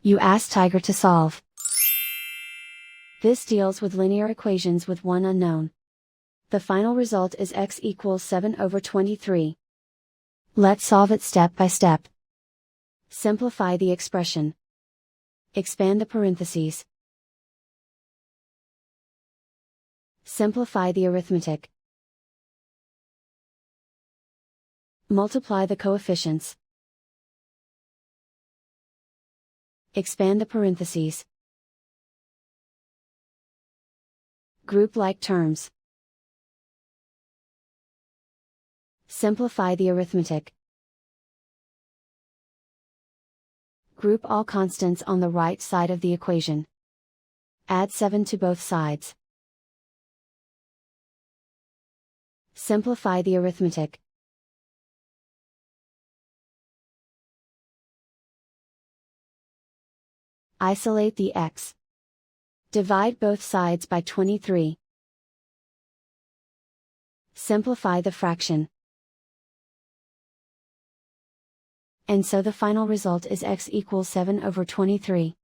You ask Tiger to solve. This deals with linear equations with one unknown. The final result is x equals 7/23. Let's solve it step by step. Simplify the expression. Expand the parentheses. Simplify the arithmetic. Multiply the coefficients. Expand the parentheses. Group like terms. Simplify the arithmetic. Group all constants on the right side of the equation. Add 7 to both sides. Simplify the arithmetic. Isolate the x. Divide both sides by 23. Simplify the fraction. And so the final result is x equals 7/23.